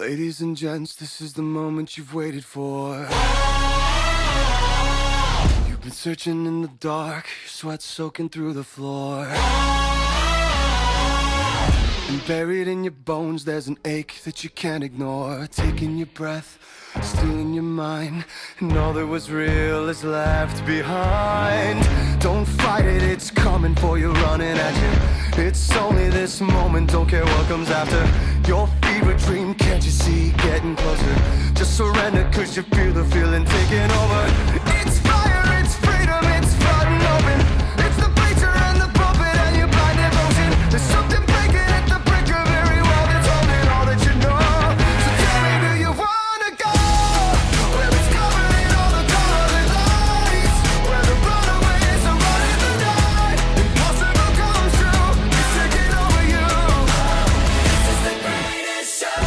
Ladies and gents, this is the moment you've waited for. You've been searching in the dark, your sweat soaking through the floor. And buried in your bones, there's an ache that you can't ignore. Taking your breath, stealing your mind, and all that was real is left behind. Don't fight it, it's coming for you, running at you. It's only this moment, don't care what comes after. Your fever dream, can't you see, getting closer? Just surrender, cause you feel the feeling taking over. It's fire, it's freedom, it's flooding open. It's the bleacher and the pulpit and your blind devotion. There's something breaking at the brink of every wall that's holding all that you know. So tell me, do you wanna go where it's covered in all the colored lights, where the runaways are running the night? Impossible comes true, it's taking over you. This is the greatest show.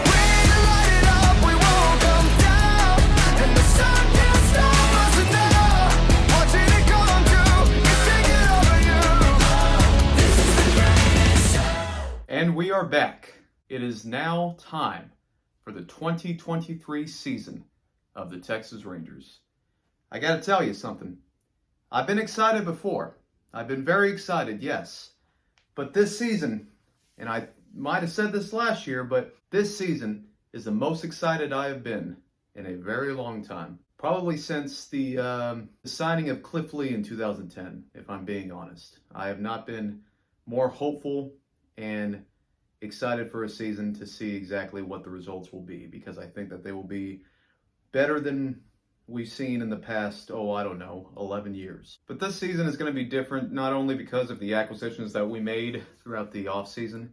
We light it up, we won't come down, and the sun can't stop us now. Watching it come true, it's taking over you. This is the greatest show. And we are back. It is now time for the 2023 season of the Texas Rangers. I gotta tell you something. I've been excited before. I've been very excited, yes. But this season, and I might have said this last year, but this season is the most excited I have been in a very long time. Probably since the signing of Cliff Lee in 2010, if I'm being honest. I have not been more hopeful and excited for a season to see exactly what the results will be, because I think that they will be better than we've seen in the past, 11 years. But this season is going to be different, not only because of the acquisitions that we made throughout the offseason,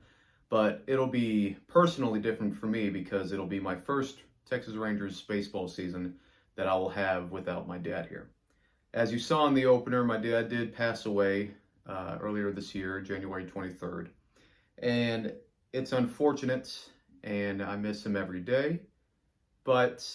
but it'll be personally different for me because it'll be my first Texas Rangers baseball season that I will have without my dad here. As you saw in the opener, my dad did pass away earlier this year, January 23rd. And it's unfortunate, and I miss him every day, but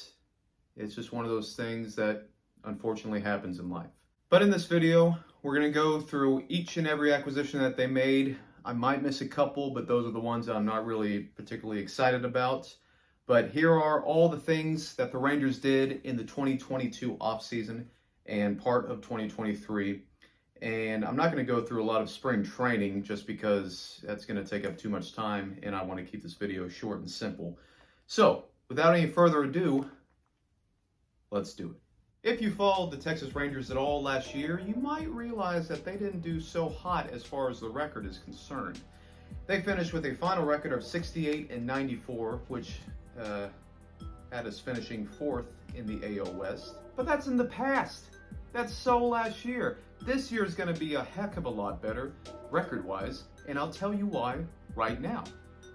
it's just one of those things that unfortunately happens in life. But in this video, we're going to go through each and every acquisition that they made. I might miss a couple, but those are the ones that I'm not really particularly excited about. But here are all the things that the Rangers did in the 2022 offseason and part of 2023. And I'm not going to go through a lot of spring training just because that's going to take up too much time, and I want to keep this video short and simple. So, without any further ado, let's do it. If you followed the Texas Rangers at all last year, you might realize that they didn't do so hot as far as the record is concerned. They finished with a final record of 68-94, which had us finishing 4th in the AL West. But that's in the past. That's so last year. This year is going to be a heck of a lot better, record-wise, and I'll tell you why right now.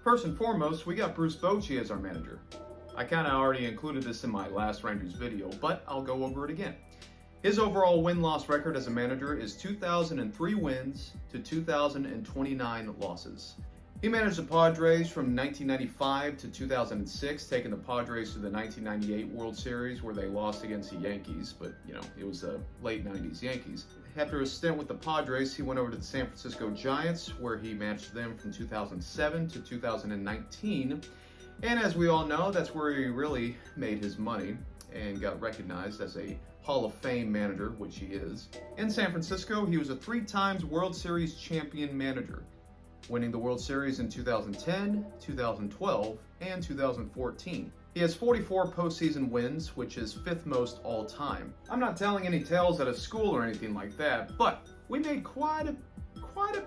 First and foremost, we got Bruce Bochy as our manager. I kind of already included this in my last Rangers video, but I'll go over it again. His overall win-loss record as a manager is 2,003 wins to 2,029 losses. He managed the Padres from 1995 to 2006, taking the Padres to the 1998 World Series where they lost against the Yankees, but it was the late 90s Yankees. After a stint with the Padres, he went over to the San Francisco Giants where he managed them from 2007 to 2019. And as we all know, that's where he really made his money and got recognized as a Hall of Fame manager, which he is. In San Francisco, he was a 3-time World Series champion manager, winning the World Series in 2010, 2012, and 2014. He has 44 postseason wins, which is 5th most all time. I'm not telling any tales out of school or anything like that, but we made quite a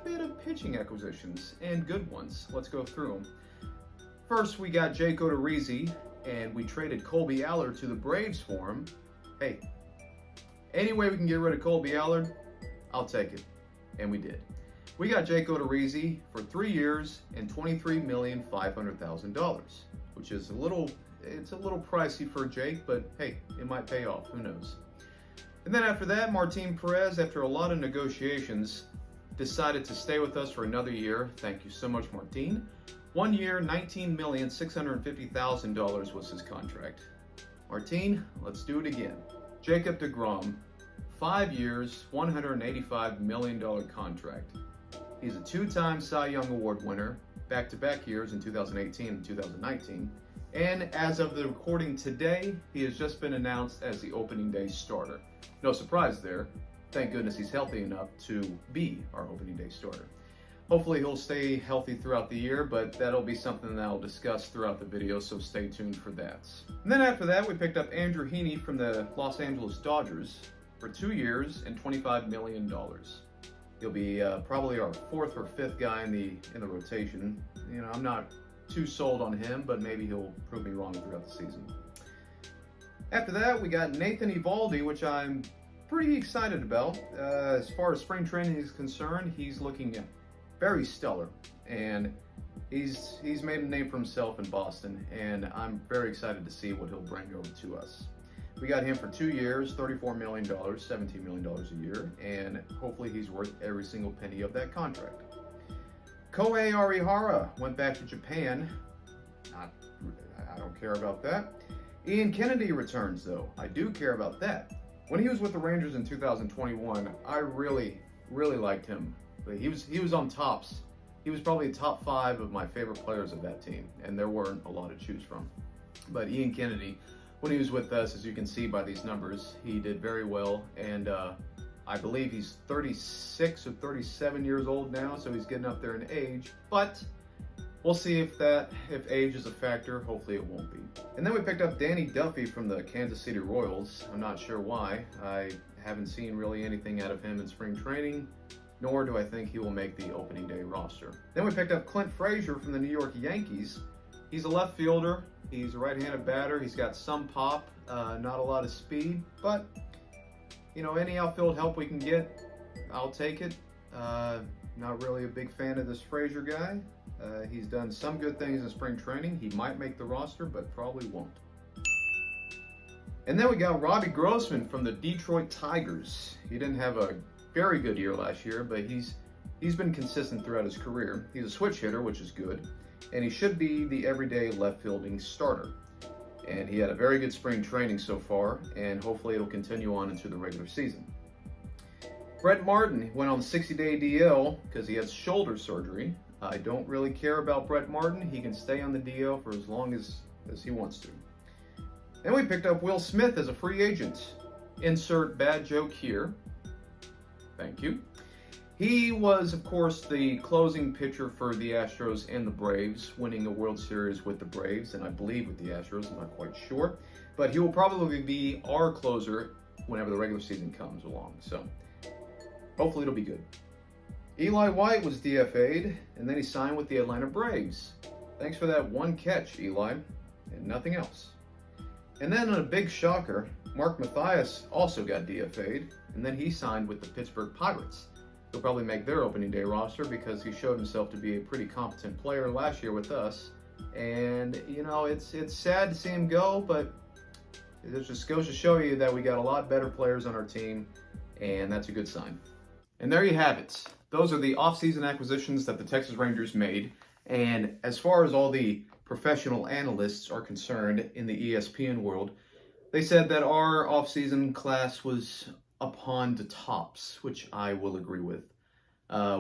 bit of pitching acquisitions, and good ones. Let's go through them. First, we got Jake Odorizzi, and we traded Colby Allard to the Braves for him. Hey, any way we can get rid of Colby Allard, I'll take it, and we did. We got Jake Odorizzi for 3 years and $23,500,000, which is a little pricey for Jake, but hey, it might pay off, who knows. And then after that, Martin Perez, after a lot of negotiations, decided to stay with us for another year. Thank you so much, Martin. 1 year, $19,650,000 was his contract. Martin, let's do it again. Jacob deGrom, 5 years, $185 million contract. He's a 2-time Cy Young Award winner, back-to-back years in 2018 and 2019. And as of the recording today, he has just been announced as the opening day starter. No surprise there. Thank goodness he's healthy enough to be our opening day starter. Hopefully he'll stay healthy throughout the year, but that'll be something that I'll discuss throughout the video, so stay tuned for that. And then after that, we picked up Andrew Heaney from the Los Angeles Dodgers for 2 years and $25 million. He'll be probably our fourth or fifth guy in the rotation. You know, I'm not too sold on him, but maybe he'll prove me wrong throughout the season. After that, we got Nathan Eovaldi, which I'm pretty excited about. As far as spring training is concerned, he's looking very stellar, and he's made a name for himself in Boston, and I'm very excited to see what he'll bring over to us. We got him for 2 years, $34 million, $17 million a year, and hopefully he's worth every single penny of that contract. Kohei Arihara went back to Japan. I don't care about that. Ian Kennedy returns, though. I do care about that. When he was with the Rangers in 2021, I really liked him. He was on tops. He was probably top 5 of my favorite players of that team, and there weren't a lot to choose from. But Ian Kennedy, when he was with us, as you can see by these numbers, he did very well, and I believe he's 36 or 37 years old now, so he's getting up there in age, but we'll see if age is a factor. Hopefully it won't be. And then we picked up Danny Duffy from the Kansas City Royals. I'm not sure why. I haven't seen really anything out of him in spring training, nor do I think he will make the opening day roster. Then we picked up Clint Frazier from the New York Yankees. He's a left fielder. He's a right-handed batter. He's got some pop, not a lot of speed, but you know, any outfield help we can get, I'll take it. Not really a big fan of this Frazier guy. He's done some good things in spring training. He might make the roster, but probably won't. And then we got Robbie Grossman from the Detroit Tigers. He didn't have a very good year last year, but he's been consistent throughout his career. He's a switch hitter, which is good, and he should be the everyday left fielding starter. And he had a very good spring training so far, and hopefully it'll continue on into the regular season. Brett Martin went on the 60-day DL because he had shoulder surgery. I don't really care about Brett Martin. He can stay on the DL for as long as he wants to. Then we picked up Will Smith as a free agent. Insert bad joke here. Thank you. He was, of course, the closing pitcher for the Astros and the Braves, winning a World Series with the Braves, and I believe with the Astros, I'm not quite sure. But he will probably be our closer whenever the regular season comes along, so hopefully it'll be good. Eli White was DFA'd, and then he signed with the Atlanta Braves. Thanks for that one catch, Eli, and nothing else. And then on a big shocker, Mark Mathias also got DFA'd, and then he signed with the Pittsburgh Pirates. He'll probably make their opening day roster because he showed himself to be a pretty competent player last year with us. And, you know, it's sad to see him go, but it just goes to show you that we got a lot better players on our team, and that's a good sign. And there you have it. Those are the offseason acquisitions that the Texas Rangers made. And as far as all the professional analysts are concerned in the ESPN world, they said that our offseason class was upon the tops, which I will agree with.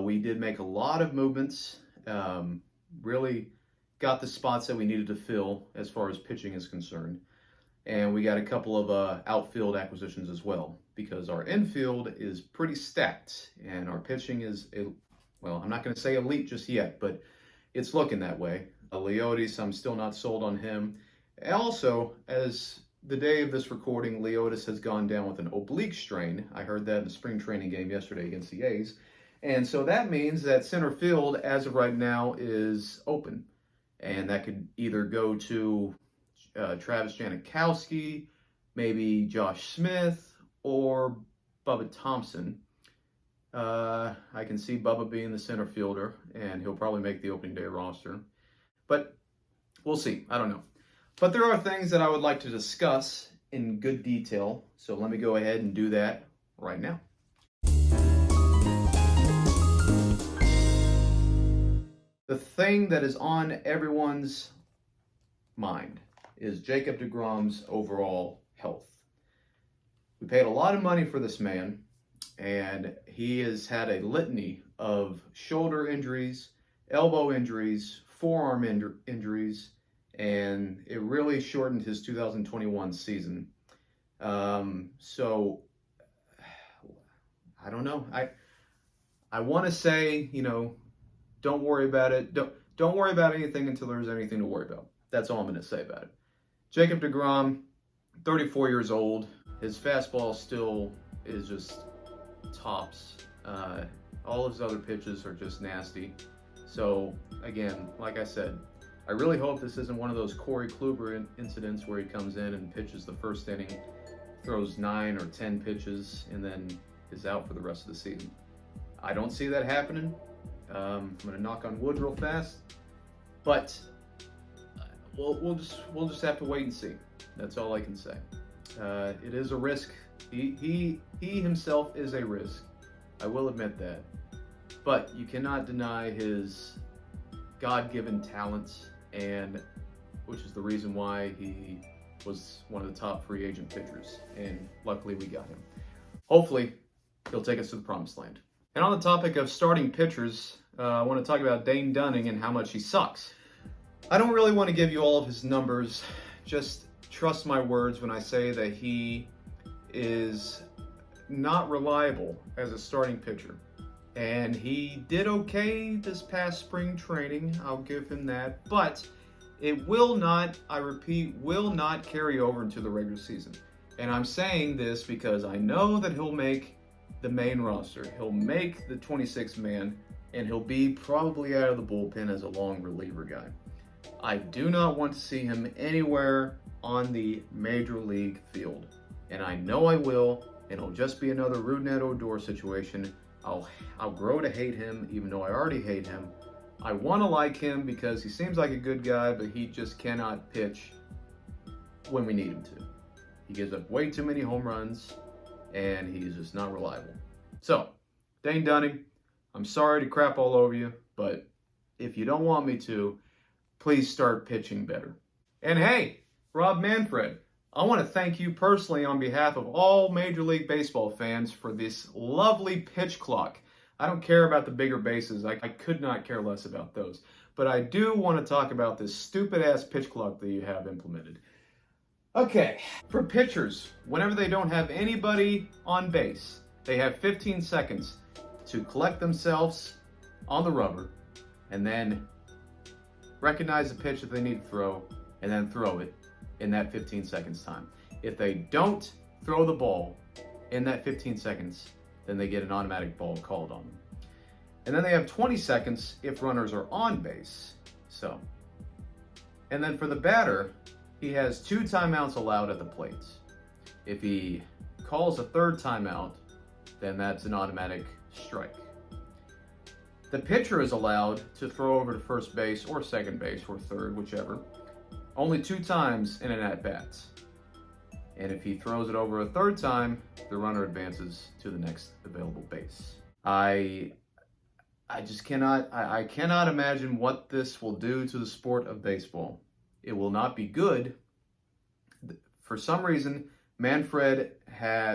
We did make a lot of movements, really got the spots that we needed to fill as far as pitching is concerned. And we got a couple of outfield acquisitions as well, because our infield is pretty stacked and our pitching is, well, I'm not going to say elite just yet, but it's looking that way. Leotis, I'm still not sold on him. And also, as the day of this recording, Leotis has gone down with an oblique strain. I heard that in the spring training game yesterday against the A's. And so that means that center field, as of right now, is open. And that could either go to Travis Janikowski, maybe Josh Smith, or Bubba Thompson. I can see Bubba being the center fielder, and he'll probably make the opening day roster. But we'll see. I don't know. But there are things that I would like to discuss in good detail, so let me go ahead and do that right now. The thing that is on everyone's mind is Jacob deGrom's overall health. We paid a lot of money for this man, and he has had a litany of shoulder injuries, elbow injuries, forearm injuries, and it really shortened his 2021 season. So I don't know. I want to say, don't worry about it. Don't worry about anything until there's anything to worry about. That's all I'm going to say about it. Jacob deGrom, 34 years old. His fastball still is just tops. All of his other pitches are just nasty. So again, like I said, I really hope this isn't one of those Corey Kluber incidents where he comes in and pitches the first inning, throws 9 or 10 pitches, and then is out for the rest of the season. I don't see that happening. I'm going to knock on wood real fast, but we'll just have to wait and see. That's all I can say. It is a risk. He himself is a risk. I will admit that. But you cannot deny his God-given talents, and which is the reason why he was one of the top free agent pitchers, and luckily we got him. Hopefully, he'll take us to the promised land. And on the topic of starting pitchers, I want to talk about Dane Dunning and how much he sucks. I don't really want to give you all of his numbers. Just trust my words when I say that he is not reliable as a starting pitcher. And he did okay this past spring training, I'll give him that, but it will not, I repeat, will not carry over into the regular season. And I'm saying this because I know that he'll make the main roster. He'll make the 26th man, and he'll be probably out of the bullpen as a long reliever guy. I do not want to see him anywhere on the major league field. And I know I will, and it'll just be another Rougned Odor situation. I'll grow to hate him, even though I already hate him. I want to like him because he seems like a good guy, but he just cannot pitch when we need him to. He gives up way too many home runs, and he's just not reliable. So, Dane Dunning, I'm sorry to crap all over you, but if you don't want me to, please start pitching better. And hey, Rob Manfred, I want to thank you personally on behalf of all Major League Baseball fans for this lovely pitch clock. I don't care about the bigger bases. I could not care less about those. But I do want to talk about this stupid-ass pitch clock that you have implemented. Okay, for pitchers, whenever they don't have anybody on base, they have 15 seconds to collect themselves on the rubber and then recognize the pitch that they need to throw and then throw it in that 15 seconds time. If they don't throw the ball in that 15 seconds, then they get an automatic ball called on them. And then they have 20 seconds if runners are on base. So, and then for the batter, he has 2 timeouts allowed at the plate. If he calls a third timeout, then that's an automatic strike. The pitcher is allowed to throw over to first base or second base or third, whichever, only 2 times in an at-bat. And if he throws it over a third time, the runner advances to the next available base. I just cannot imagine what this will do to the sport of baseball. It will not be good. For some reason, Manfred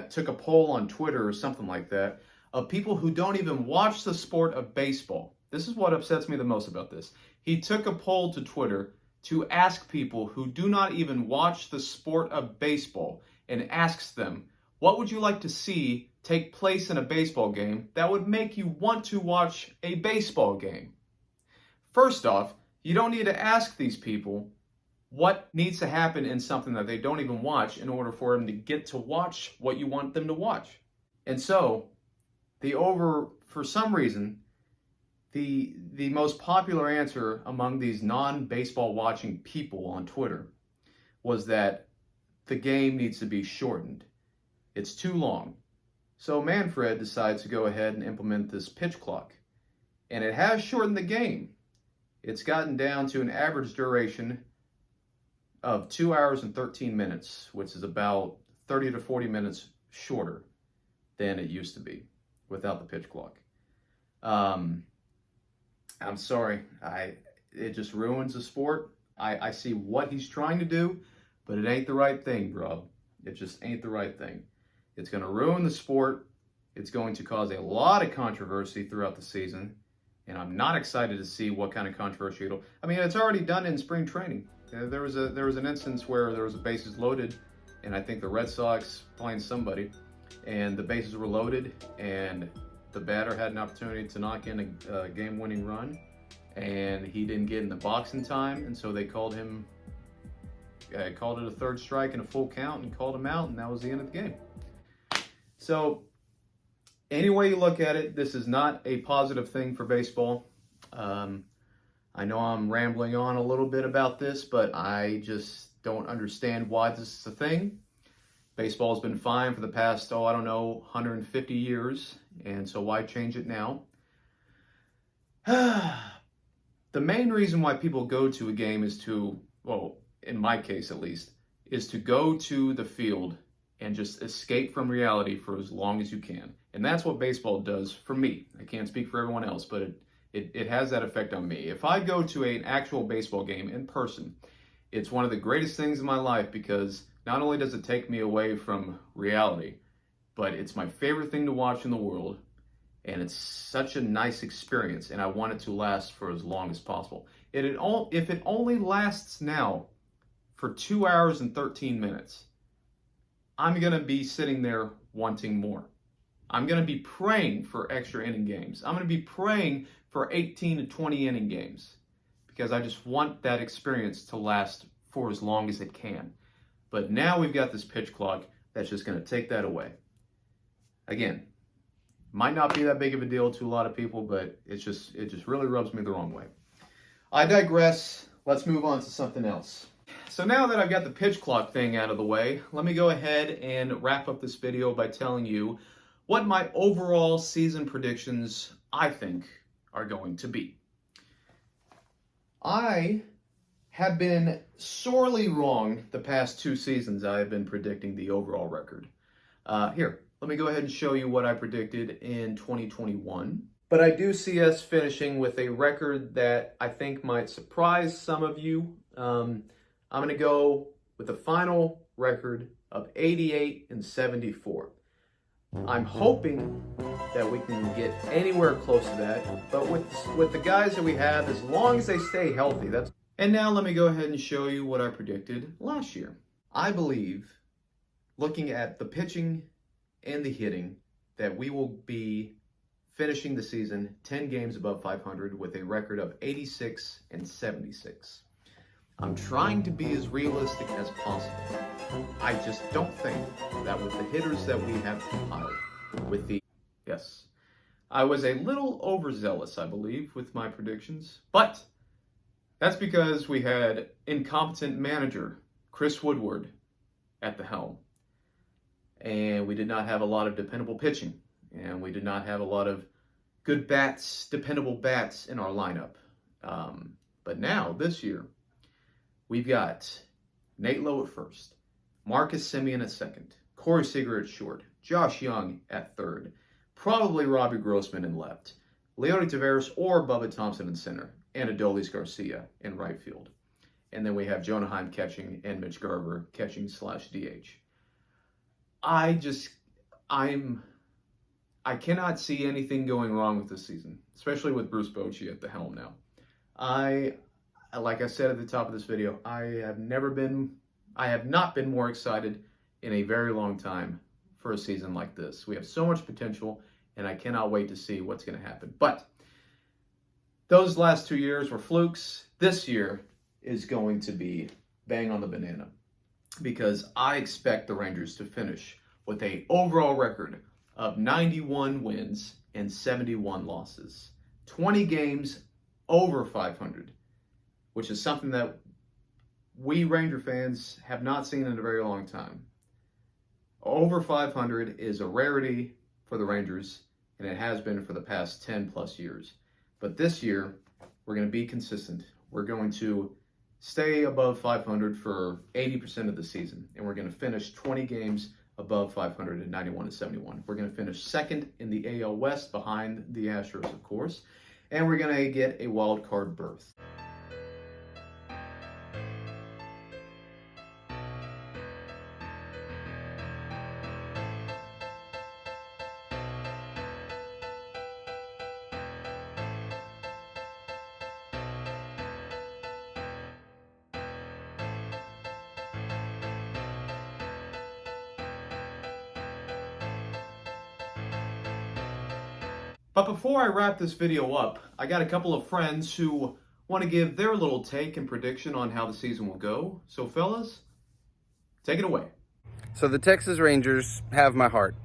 took a poll on Twitter or something like that of people who don't even watch the sport of baseball. This is what upsets me the most about this. He took a poll to Twitter to ask people who do not even watch the sport of baseball and asks them, what would you like to see take place in a baseball game that would make you want to watch a baseball game? First off, you don't need to ask these people what needs to happen in something that they don't even watch in order for them to get to watch what you want them to watch. And so, for some reason, the most popular answer among these non-baseball watching people on Twitter was that the game needs to be shortened. It's too long. So Manfred decides to go ahead and implement this pitch clock. And it has shortened the game. It's gotten down to an average duration of 2 hours and 13 minutes, which is about 30 to 40 minutes shorter than it used to be without the pitch clock. I'm sorry, it just ruins the sport. I see what he's trying to do, but it ain't the right thing, bro. It just ain't the right thing. It's going to ruin the sport. It's going to cause a lot of controversy throughout the season, and I'm not excited to see what kind of controversy it's already done in spring training. There was an instance where there was a bases loaded, and I think the Red Sox playing somebody, and the bases were loaded, and the batter had an opportunity to knock in a game-winning run, and he didn't get in the box in time, and so they called him. Called it a third strike and a full count, and called him out, and that was the end of the game. So, any way you look at it, this is not a positive thing for baseball. I know I'm rambling on a little bit about this, but I just don't understand why this is a thing. Baseball's been fine for the past, 150 years, and so why change it now? The main reason why people go to a game is to, well, in my case at least, is to go to the field and just escape from reality for as long as you can. And that's what baseball does for me. I can't speak for everyone else, but it has that effect on me. If I go to an actual baseball game in person, it's one of the greatest things in my life because not only does it take me away from reality, but it's my favorite thing to watch in the world, and it's such a nice experience, and I want it to last for as long as possible. If it only lasts now for 2 hours and 13 minutes, I'm going to be sitting there wanting more. I'm going to be praying for extra inning games. I'm going to be praying for 18 to 20 inning games because I just want that experience to last for as long as it can. But now we've got this pitch clock that's just going to take that away. Again, might not be that big of a deal to a lot of people, but it just really rubs me the wrong way. I digress. Let's move on to something else. So now that I've got the pitch clock thing out of the way, let me go ahead and wrap up this video by telling you what my overall season predictions I think are going to be. I have been sorely wrong the past 2 seasons. I have been predicting the overall record. Here, let me go ahead and show you what I predicted in 2021. But I do see us finishing with a record that I think might surprise some of you. I'm going to go with a final record of 88-74. I'm hoping that we can get anywhere close to that, but with the guys that we have, as long as they stay healthy, that's... And now let me go ahead and show you what I predicted last year. I believe, looking at the pitching and the hitting, that we will be finishing the season 10 games above 500 with a record of 86-76. I'm trying to be as realistic as possible. I just don't think that with the hitters that we have compiled, yes, I was a little overzealous, I believe, with my predictions, but that's because we had incompetent manager Chris Woodward at the helm, and we did not have a lot of dependable pitching, and we did not have a lot of good bats, dependable bats in our lineup. But now, this year, we've got Nate Lowe at first, Marcus Semien at second, Corey Seager at short, Josh Young at third, probably Robbie Grossman in left, Leody Taveras or Bubba Thompson in center, and Adolis Garcia in right field. And then we have Jonah Heim catching and Mitch Garver catching/DH. I cannot see anything going wrong with this season, especially with Bruce Bochy at the helm now. Like I said at the top of this video, I have not been more excited in a very long time for a season like this. We have so much potential, and I cannot wait to see what's going to happen. But those last 2 years were flukes. This year is going to be bang on the banana because I expect the Rangers to finish with an overall record of 91 wins and 71 losses. 20 games over 500, which is something that we Ranger fans have not seen in a very long time. Over 500 is a rarity for the Rangers, and it has been for the past 10 plus years. But this year, we're going to be consistent. We're going to stay above 500 for 80% of the season, and we're going to finish 20 games above 500 at 91-71. We're going to finish second in the AL West behind the Astros, of course, and we're going to get a wild card berth. But before I wrap this video up, I got a couple of friends who want to give their little take and prediction on how the season will go. So fellas, take it away. So the Texas Rangers have my heart.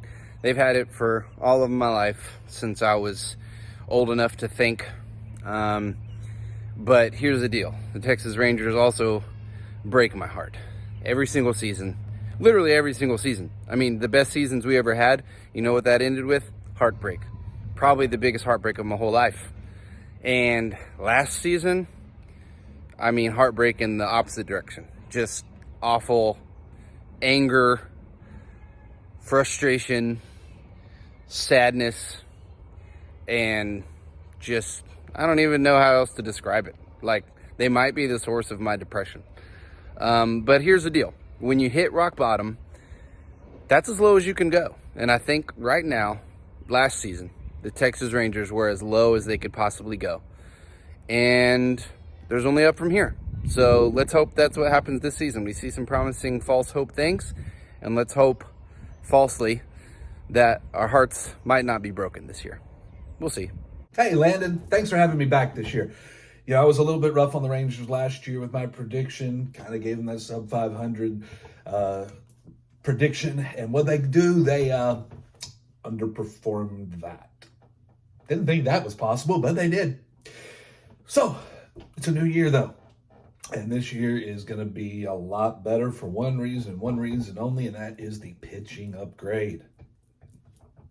They've had it for all of my life since I was old enough to think. But here's the deal. The Texas Rangers also break my heart every single season. Literally every single season. I mean, the best seasons we ever had, you know what that ended with? Heartbreak. Probably the biggest heartbreak of my whole life. And last season, I mean, heartbreak in the opposite direction. Just awful anger, frustration, sadness, and just, I don't even know how else to describe it. Like, they might be the source of my depression. But here's the deal. When you hit rock bottom, that's as low as you can go. And I think right now, last season, the Texas Rangers were as low as they could possibly go. And there's only up from here. So let's hope that's what happens this season. We see some promising false hope things, and let's hope falsely that our hearts might not be broken this year. We'll see. Hey, Landon, thanks for having me back this year. You know, I was a little bit rough on the Rangers last year with my prediction, kind of gave them that sub 500 prediction. And what they do, they underperformed that. Didn't think that was possible, but they did. So, it's a new year, though. And this year is going to be a lot better for one reason only, and that is the pitching upgrade.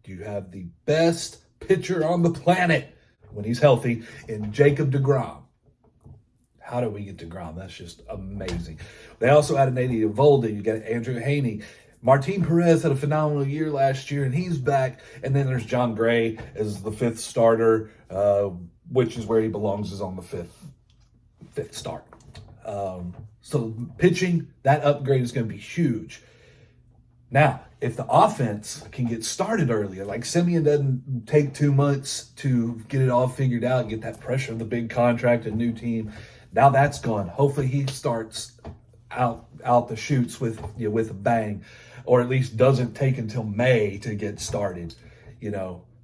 You have the best pitcher on the planet when he's healthy in Jacob deGrom. How did we get deGrom? That's just amazing. They also added Nady Eovaldi. You got Andrew Heaney. Martin Perez had a phenomenal year last year, and he's back. And then there's John Gray as the fifth starter, which is where he belongs, is on the fifth start. So pitching, that upgrade is going to be huge. Now, if the offense can get started earlier, like Semien doesn't take 2 months to get it all figured out, get that pressure of the big contract, a new team. Now that's gone. Hopefully he starts out the chutes with a bang, or at least doesn't take until May to get started,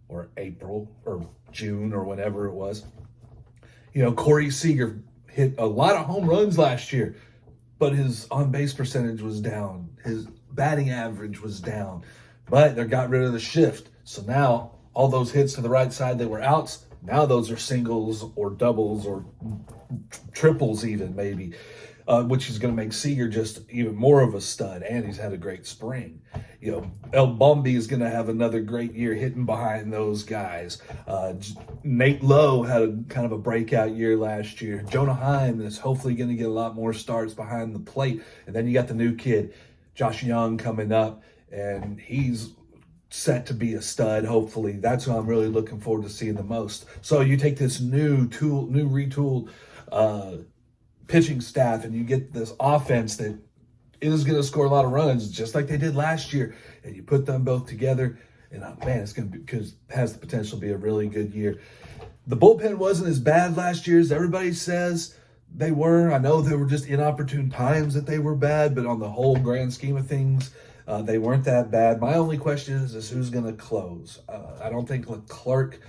or April or June or whatever it was. Corey Seager hit a lot of home runs last year, but his on-base percentage was down. His batting average was down, but they got rid of the shift. So now all those hits to the right side, they were outs. Now those are singles or doubles or triples even maybe, which is going to make Seager just even more of a stud. And he's had a great spring. El Bombi is going to have another great year hitting behind those guys. Nate Lowe had a kind of a breakout year last year. Jonah Heim is hopefully going to get a lot more starts behind the plate. And then you got the new kid, Josh Young, coming up, and he's set to be a stud, hopefully. That's what I'm really looking forward to seeing the most. So you take this new retooled pitching staff, and you get this offense that is going to score a lot of runs, just like they did last year. And you put them both together, and man, it's going to be, because it has the potential to be a really good year. The bullpen wasn't as bad last year as everybody says they were. I know there were just inopportune times that they were bad, but on the whole grand scheme of things, they weren't that bad. My only question is who's going to close. I don't think Leclerc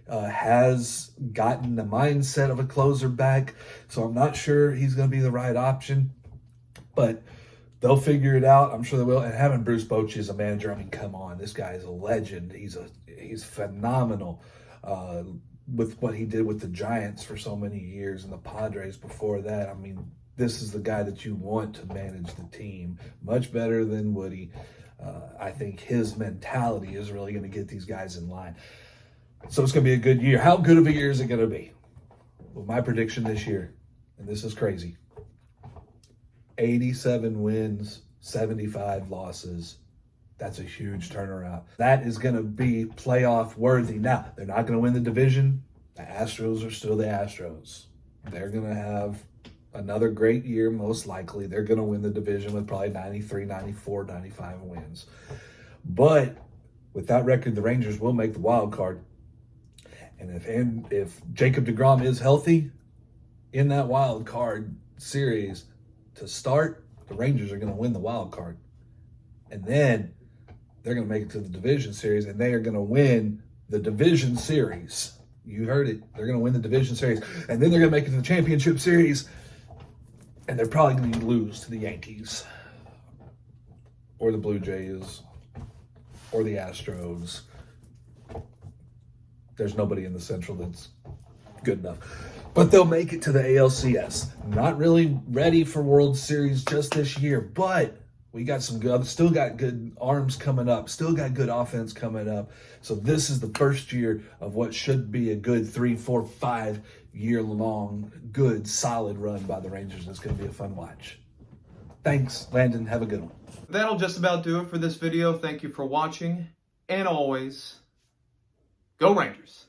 has gotten the mindset of a closer back, so I'm not sure he's going to be the right option. But they'll figure it out. I'm sure they will. And having Bruce Bochy as a manager, I mean, come on, this guy is a legend. He's phenomenal with what he did with the Giants for so many years and the Padres before that. I mean, this is the guy that you want to manage the team. Much better than Woody. I think his mentality is really going to get these guys in line. So it's going to be a good year. How good of a year is it going to be? Well, my prediction this year, and this is crazy, 87 wins, 75 losses. That's a huge turnaround. That is going to be playoff worthy. Now, they're not going to win the division. The Astros are still the Astros. They're going to have another great year, most likely. They're going to win the division with probably 93, 94, 95 wins. But with that record, the Rangers will make the wild card. And if Jacob deGrom is healthy in that wild card series to start, the Rangers are going to win the wild card. And then they're going to make it to the division series, and they are going to win the division series. You heard it. They're going to win the division series. And then they're going to make it to the championship series. And they're probably going to lose to the Yankees or the Blue Jays or the Astros. There's nobody in the Central that's good enough. But they'll make it to the ALCS. Not really ready for World Series just this year, but we got some good, still got good arms coming up, still got good offense coming up. So this is the first year of what should be a good 3, 4, 5 year long, good, solid run by the Rangers. It's going to be a fun watch. Thanks, Landon. Have a good one. That'll just about do it for this video. Thank you for watching. And always, go Rangers.